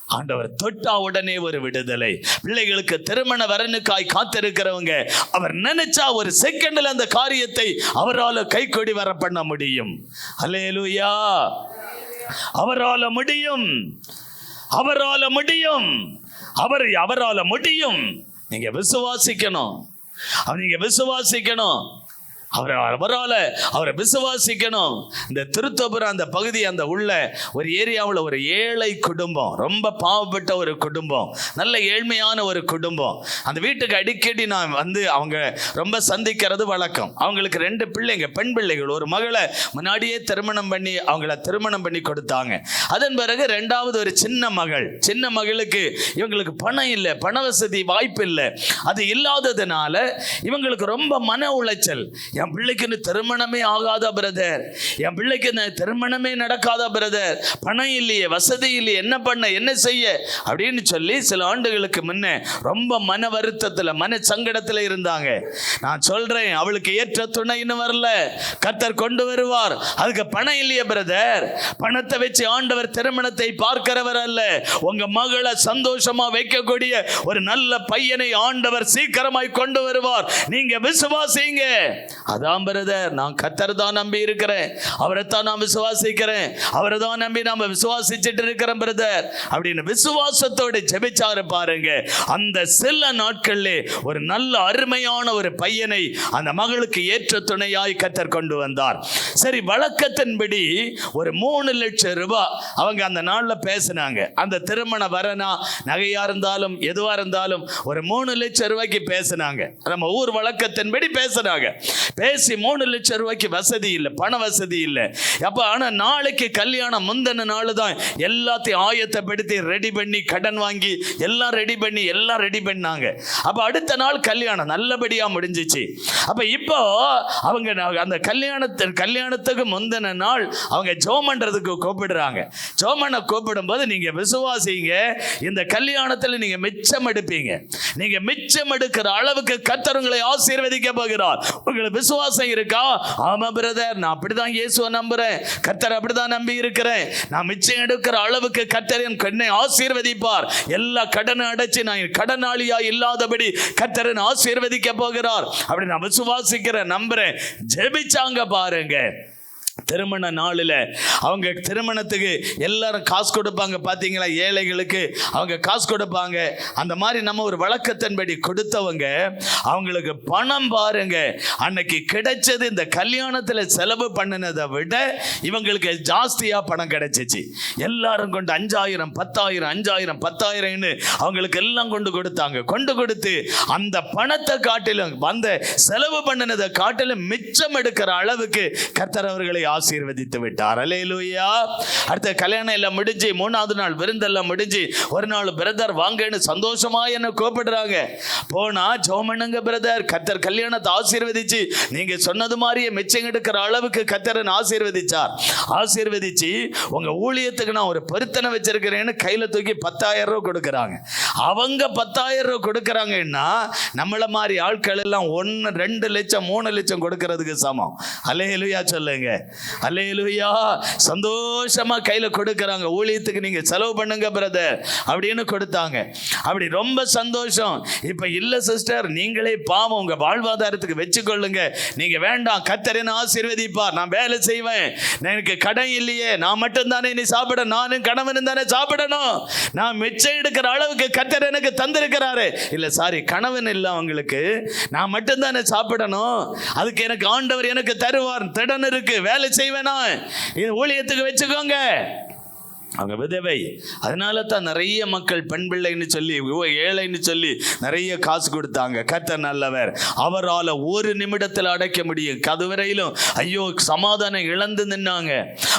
ஆண்டவர் தொட்டா உடனே ஒரு விடுதலை. பிள்ளைகளுக்கு திருமண வரனுக்காய் காத்திருக்கிறவங்க, அவர் நினைச்சா ஒரு செகண்ட்ல அந்த காரியத்தை அவரால் கைகொடி வர பண்ண முடியும். அல்லேலூயா. அவரால் முடியும், அவரால் முடியும், அவரால் முடியும். நீங்க விசுவாசிக்கணும், நீங்க விசுவாசிக்கணும். அவரை விசுவாசிக்கணும். இந்த திருத்தோபுரம் அந்த பகுதி, அந்த உள்ள ஒரு ஏரியாவில் ஒரு ஏழை குடும்பம், ரொம்ப பாவப்பட்ட ஒரு குடும்பம், நல்ல ஏழ்மையான ஒரு குடும்பம். அந்த வீட்டுக்கு அடிக்கடி நான் வந்து அவங்க ரொம்ப சந்திக்கிறது வழக்கம். அவங்களுக்கு 2 பிள்ளைங்க, பெண் பிள்ளைகள். ஒரு மகளை முன்னாடியே திருமணம் பண்ணி கொடுத்தாங்க. அதன் பிறகு 2வது ஒரு சின்ன மகளுக்கு இவங்களுக்கு பணம் இல்லை, பண வசதி வாய்ப்பு இல்லை. அது இல்லாததுனால இவங்களுக்கு ரொம்ப மன உளைச்சல். என் பிள்ளைக்கு திருமணமே ஆகாத பிரதர், என் பிள்ளைக்கு திருமணமே நடக்காத பிரதர், பணம் இல்லையே, வசதி இல்லையே, என்ன பண்ண என்ன செய்ய அப்படின்னு சொல்லி சில ஆண்டுகளுக்கு முன்ன ரொம்ப மன வருத்தத்தில் மன சங்கடத்தில் இருந்தாங்க. நான் சொல்றேன், அவளுக்கு ஏற்ற துணை இன்னும் வரல, கர்த்தர் கொண்டு வருவார். அதுக்கு பணம் இல்லையே பிரதர், பணத்தை வச்சு ஆண்டவர் திருமணத்தை பார்க்கிறவர் அல்ல. உங்க மகளை சந்தோஷமா வைக்கக்கூடிய ஒரு நல்ல பையனை ஆண்டவர் சீக்கிரமாய் கொண்டு வருவார். நீங்க விசுவாசிங்க. அதான் பிரதர், நான் கர்த்தர் தான் நம்பி இருக்கிறேன், அவரைத்தான் நான் விசுவாசிக்கிறேன், அவரை தான் நம்பி நாம விசுவாசிச்சுட்டு இருக்கிறேன் பிரதர் அப்படின்னு விசுவாசத்தோடு ஜெபிச்சாரு பாருங்க. அந்த சில நாட்கள்ல ஒரு நல்ல அருமையான ஒரு பையனை அந்த மகளுக்கு ஏற்ற துணையாய் கர்த்தர் கொண்டு வந்தார். சரி, வழக்கத்தின்படி ஒரு 3 லட்சம் ரூபாய் அவங்க அந்த நாள்ல பேசினாங்க. அந்த திருமண வரனா நகையா இருந்தாலும் எதுவா இருந்தாலும் ஒரு 3 லட்சம் ரூபாய்க்கு பேசினாங்க. நம்ம ஊர் வழக்கத்தின்படி பேசினாங்க. பேசி 3 லட்சம் ரூபாய்க்கு வசதி இல்லை, பண வசதி இல்லை. அப்ப ஆனா நாளைக்கு கல்யாணம், முந்தின நாள் தான் எல்லாத்தையும் ஆயத்தப்படுத்தி ரெடி பண்ணி கடன் வாங்கி எல்லாம் ரெடி பண்ணாங்க. அப்ப அடுத்த நாள் கல்யாணம் நல்லபடியா முடிஞ்சிச்சு. அப்ப இப்போ அவங்க அந்த கல்யாணத்துக்கு முந்தின நாள் அவங்க ஜெபம் பண்றதுக்கு கூப்பிடுறாங்க. ஜெபம் பண்ண கூப்பிடும் போது நீங்க விசுவாசிங்க, இந்த கல்யாணத்துல நீங்க மிச்சம் எடுப்பீங்க. நீங்க மிச்சம் எடுக்கிற அளவுக்கு கர்த்தர் உங்களை ஆசீர்வதிக்க போகிறார். உங்களுக்கு விசுவாசம் இருக்கா? ஆமா பிரதர், நான் அப்படிதான் இயேசுவை நம்புறேன், கர்த்தர் அப்படிதான் நம்பி இருக்கிறேன், நான் மிச்சம் எடுக்கிற அளவுக்கு கர்த்தர் என்னை ஆசீர்வதிப்பார், எல்லா கடனை அடைச்சு நான் கடனாளியா இல்லாதபடி கர்த்தர் ஆசீர்வதிக்க போகிறார் அப்படி நான் விசுவாசிக்கிறேன், நம்புறேன். ஜெபிச்சாங்க பாருங்க. திருமண நாளில் அவங்க திருமணத்துக்கு எல்லாரும் காசு கொடுப்பாங்க பார்த்தீங்களா, ஏழைகளுக்கு அவங்க காசு கொடுப்பாங்க. அந்த மாதிரி நம்ம ஒரு வழக்கத்தின்படி கொடுத்தவங்க அவங்களுக்கு பணம் பாருங்க அன்னைக்கு கிடைச்சது இந்த கல்யாணத்தில் செலவு பண்ணினதை விட இவங்களுக்கு ஜாஸ்தியாக பணம் கிடைச்சிச்சு. எல்லாரும் கொண்டு 5000 10,000 5000 10,000ன்னு அவங்களுக்கு எல்லாம் கொண்டு கொடுத்தாங்க. கொண்டு கொடுத்து அந்த பணத்தை காட்டிலும் அந்த செலவு பண்ணினதை காட்டிலும் மிச்சம் எடுக்கிற அளவுக்கு கர்த்தர் அவர்களை ஆசீர்வதித்து விட்டார். அல்லேலூயா. அடுத்த கல்யாணம் எல்லாம் முடிஞ்சு 3வது நாள் விருந்தெல்லாம் முடிஞ்சு ஒரு நாள் பிரதர் வாங்கன்னு சந்தோஷமா என்ன கூப்பிடுறாங்க. போனா ஜெபம் பண்ணுங்க பிரதர், கர்த்தர் கல்யாணத்தை ஆசீர்வதிச்சு நீங்க சொன்னது மாதிரியே மிச்சம் எடுக்கிற அளவுக்கு கர்த்தரன் ஆசீர்வதிச்சார். ஆசீர்வதிச்சு உங்க ஊழியத்துக்கு நான் ஒரு பொருத்தனை வச்சிருக்கிறேன்னு கையில தூக்கி 10,000 ரூபாய் கொடுக்குறாங்க. அவங்க 10,000 ரூபாய் கொடுக்குறாங்கன்னா நம்மள மாதிரி ஆட்கள் எல்லாம் 1 2 லட்சம் 3 லட்சம் கொடுக்கறதுக்கு சமம். அல்லேலூயா சொல்லுங்க. அல்லேலூயா. சந்தோஷமா கையில கொடுக்கறாங்க. ஊழியத்துக்கு நீங்க செலவு பண்ணுங்க பிரதர் அப்படின்னு கொடுத்தாங்க. அப்படி ரொம்ப சந்தோஷம். இப்ப இல்ல சிஸ்டர், நீங்களே பாவம் உங்க வாழ்வாதாரத்துக்கு வச்சுக்கொள்ளுங்க, நீங்க வேண்டாம், கர்த்தர் என்ன ஆசீர்வதிப்பார், நான் வேலை செய்வேன், எனக்கு கடன் இல்லையே, நான் மட்டும் தானே நீ சாப்பிட, நானும் கணவனும் தானே சாப்பிடணும், நான் மிச்சம் எடுக்கிற அளவுக்கு கர்த்தர் எனக்கு தந்திருக்கிறாரு. இல்ல சாரி, கணவன் இல்லை அவங்களுக்கு, நான் மட்டும் தானே சாப்பிடணும், அதுக்கு எனக்கு ஆண்டவர் எனக்கு தருவார், திடன் இருக்கு, வேலை செய்வேனா, இது ஊழியத்துக்கு வச்சுக்கோங்க. அவங்க விதவை. அதனால தான் நிறைய மக்கள் பெண் பிள்ளைன்னு சொல்லி ஏழைன்னு சொல்லி நிறைய காசு கொடுத்தாங்க. கர்த்தர் நல்லவர், அவரால் ஒரு நிமிடத்தில் அடைக்க முடியும். அதுவரையிலும் ஐயோ சமாதானம் இழந்து நின்னாங்க.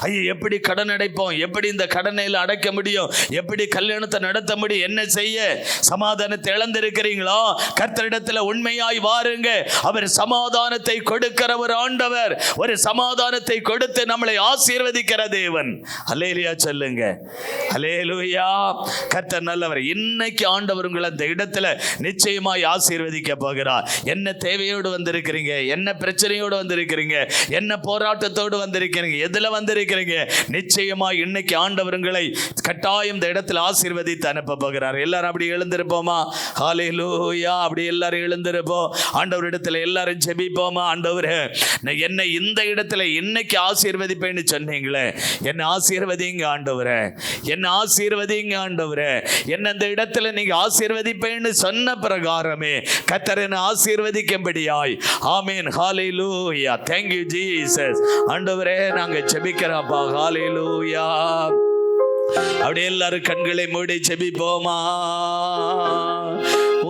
ஐயோ எப்படி கடன் அடைப்போம், எப்படி இந்த கடனையில் அடைக்க முடியும், எப்படி கல்யாணத்தை நடத்த முடியும், என்ன செய்ய? சமாதானத்தை இழந்திருக்கிறீங்களா? கர்த்தரிடத்தில் உண்மையாய் வாருங்க. அவர் சமாதானத்தை கொடுக்கிற ஒரு ஆண்டவர், ஒரு சமாதானத்தை கொடுத்து நம்மளை ஆசீர்வதிக்கிற தேவன். அல்லேலூயா சொல்லுங்க. அல்லேலூயா. கர்த்தர் நல்லவர். இன்னைக்கு ஆண்டவர் உங்களை அந்த இடத்துல நிச்சயமாய் ஆசீர்வதிக்க போகிறார். என்ன தேவையோடு வந்திருக்கிறீங்க, என்ன பிரச்சனையோடு வந்திருக்கிறீங்க, என்ன போராட்டத்தோடு வந்திருக்கிறீங்க, எதுல வந்திருக்கிறீங்க, நிச்சயமாய் இன்னைக்கு ஆண்டவர் உங்களை கட்டாயம் இந்த இடத்துல ஆசீர்வதித்து அனுப்ப போகிறார். எல்லாரும் அப்படி எழுந்திருப்போமா? ஹல்லேலூயா. அப்படி எல்லாரும் எழுந்திருப்போம். ஆண்டவர் இடத்துல எல்லாரும் ஜெபிப்போமா? ஆண்டவரே, என்னை இந்த இடத்துல இன்னைக்கு ஆசீர்வதிப்பேன்னு சொன்னீங்களே, என்னை ஆசீர்வதிங்க ஆண்டவரே, என்ன ஆசீர்வதிங்க ஆண்டவரே, என்ன இந்த இடத்துல நீங்க ஆசீர்வதிப்பேன்னு சொன்ன பிரகாரமே கர்த்தர் என்னை ஆசீர்வதிக்கும்படியாய். ஆமென். ஹல்லேலூயா. Thank you Jesus. ஆண்டவரே, நாங்க ஜெபிக்கிறோம்ப்பா. ஹல்லேலூயா. அப்படியே எல்லாரும் கண்களை மூடி ஜெபிப்போமா?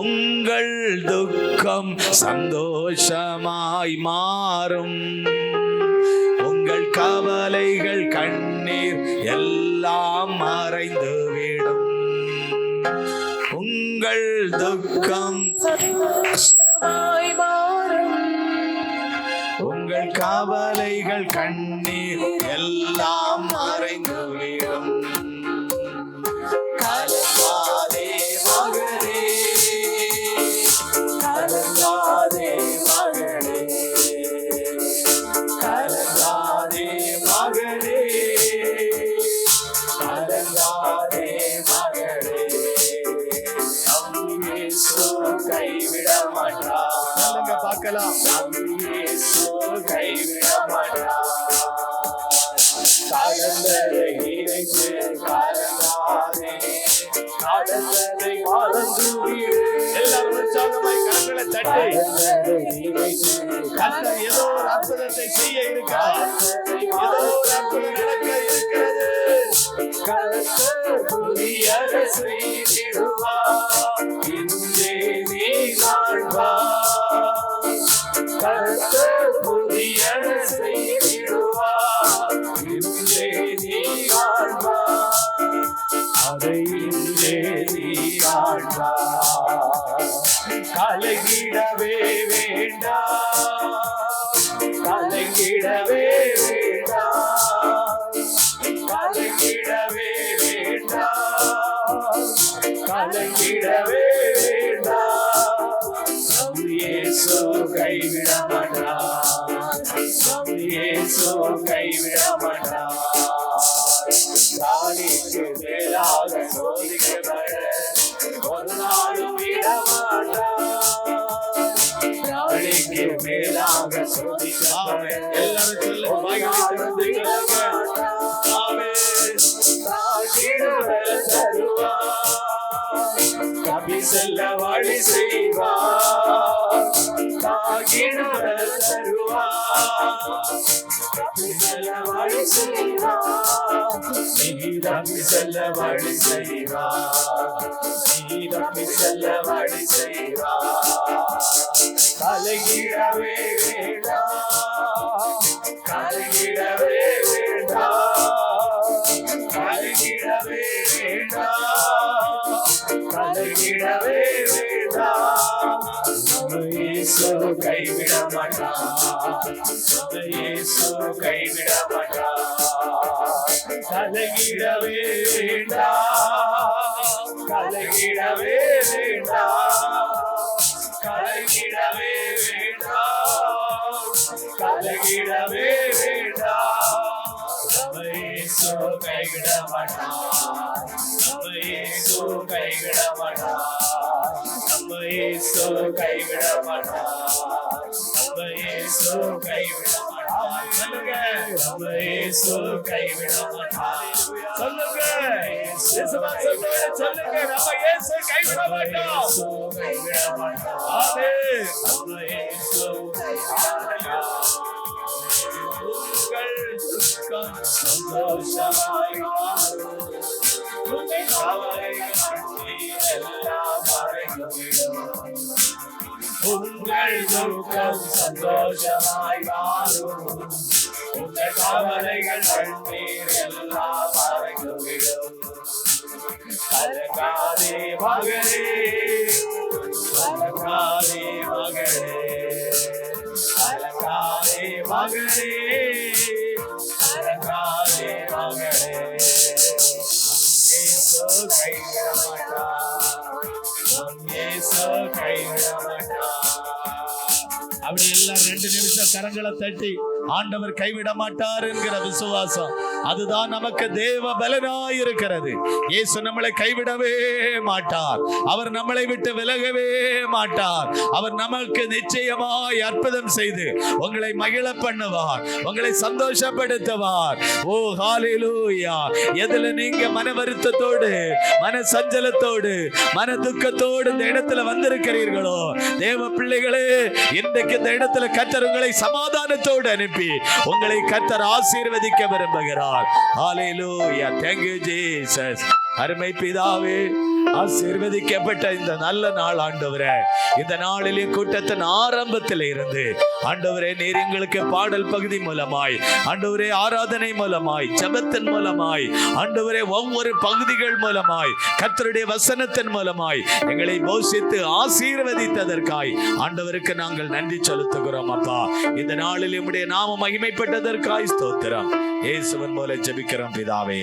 உங்கள் துக்கம் சந்தோஷமாய் மாறும், உங்கள் கவலைகள் கண்ணீர் எல்லாம் மறைந்துவிடும், உங்கள் துக்கம் சந்தோஷமாய் மாறும், கவலைகள் கண்ணீர் எல்லாம் மறைந்துவிடும். கலங்காதே மகளே, கலங்காதே மகளே, கலங்காதே மகளே, கலங்காதே மகளே. நம் இயேசு கைவிட மாட்டார். சொல்லுங்க பார்க்கலாம். நம் இயேசு கைவிட மாட்டார். கடந்ததை நினைத்து கலங்காதே, நடந்ததை மறந்துவிடு. எல்லாரும் உற்சாகமாய் கரங்களை தட்டி, கர்த்தர் ஏதோ ஒரு அற்புதத்தை செய்ய இருக்கிறார். ஏதோ ஒரு அற்புதம் நடக்க இருக்கிறது. கர்த்தர் புதியதை செய்திடுவார். இன்றே நீ காண்பார். கர்த்தர் புதியதை செய்திடுவார். இன்றே நீ காண்பார். அதை இன்றே நீ காண்பார். கலங்கிடவே வேண்டாம், கலங்கிடவே வேண்டாம், கலங்கிடவே வேண்டாம், கலங்கிடவே வேண்டாம். நம் இயேசு கைவிட மாட்டார். நம் இயேசு கைவிட மாட்டார். தானிக்கு மேலாக சோதிக்கப்பட ஒரு நாளும் விடமாட்டார். தானிக்கு மேலாக சோதிக்கப்பட எல்லாரும் தப்பி செல்ல வழி செய்வார். தாகிடுதல் தருவார். தப்பி செல்ல வழி செய்வார். நீ தப்பி செல்ல வழி செய்வார். நீ தப்பி செல்ல வழி செய்வார். கலங்கிடவே வேண்டாம், கலங்கிடவே வேண்டாம், கலங்கிடவே வேண்டாம், கலங்கிடவே வேண்டாம். நம்ம இயேசு கைவிட மாட்டார். நம்ம இயேசு கைவிட மாட்டார். கலங்கிடவே வேண்டாம், கலங்கிடவே வேண்டாம், கலங்கிடவே வேண்டாம், கலங்கிடவே வேண்டாம். நம்ம இயேசு கைவிட மாட்டார். நம்ம இயேசு கைவிட மாட்டார். நம்ம இயேசு கைவிட மாட்டார். நம்ம இயேசு கைவிட மாட்டார். சொல்லுங்க, நம்ம இயேசு கைவிட மாட்டார். சொல்லுங்க, சொல்லுங்க, நம்ம இயேசு கைவிட மாட்டோம். கைவிட மாட்டோம். ஆமென். நம்ம இயேசு உங்கள் துக்கம் சந்தோஷமாய் மாறும். உங்கள் கவலைகள் எல்லாம் மறைந்துவிடும். உங்கள் துக்கம் சந்தோஷமாய் மாறும். உங்கள் கவலைகள் கண்ணீர் எல்லாம் மறைந்துவிடும். கலங்காதே மகளே, கலங்காதே மகளே, கலங்காதே மகளே, கலங்காதே மகளே. இயேசு கைவிட மாட்டார். இயேசு கைவிட மாட்டார். அப்படி எல்லாம் 2 நிமிஷம் கரங்களை தட்டி ஆண்டவர் கைவிட மாட்டார் என்கிற விசுவாசம், அதுதான் நமக்கு தேவ பலனாய் இருக்கிறது. இயேசு நம்மளை கைவிடவே மாட்டார். அவர் நம்மளை விட்டு விலகவே மாட்டார். அவர் நமக்கு நிச்சயமாய் அற்புதம் செய்து உங்களை மகிழ பண்ணுவார், உங்களை சந்தோஷப்படுத்துவார். ஓ ஹalleluya. எதுல நீங்க மன வருத்தத்தோடு, மன சஞ்சலத்தோடு, மன துக்கத்தோடு இந்த இடத்துல வந்திருக்கிறீர்களோ, தேவ பிள்ளைகளே, இன்றைக்கு இந்த இடத்துல கர்த்தர் உங்களை சமாதானத்தோடு அனுப்பி உங்களை கர்த்தர் ஆசீர்வதிக்க விரும்புகிறார். ஹalleluya. Thank you Jesus. அருமை பிதாவே, ஆசீர்வதிக்கப்பட்ட இந்த நல்ல நாள் ஆண்டவரே, இந்த நாளிலே கூட்டத்தின் ஆரம்பத்தில் இருந்து ஆண்டவரே நீர் எங்களுக்கு பாடல் பகுதி மூலமாய், ஆண்டவரே ஆராதனை மூலமாய், ஜெபத்தின் மூலமாய், ஆண்டவரே ஒவ்வொரு பகுதிகள் மூலமாய், கர்த்தருடைய வசனத்தின் மூலமாய் எங்களை போஷித்து ஆசீர்வதித்ததற்காய் ஆண்டவருக்கு நாங்கள் நன்றி செலுத்துகிறோம் அப்பா. இந்த நாளில் உம்முடைய நாமம் மகிமைப்பட்டதற்காய் ஸ்தோத்திரம். இயேசுவின் மூலம் ஜெபிக்கிறோம் பிதாவே.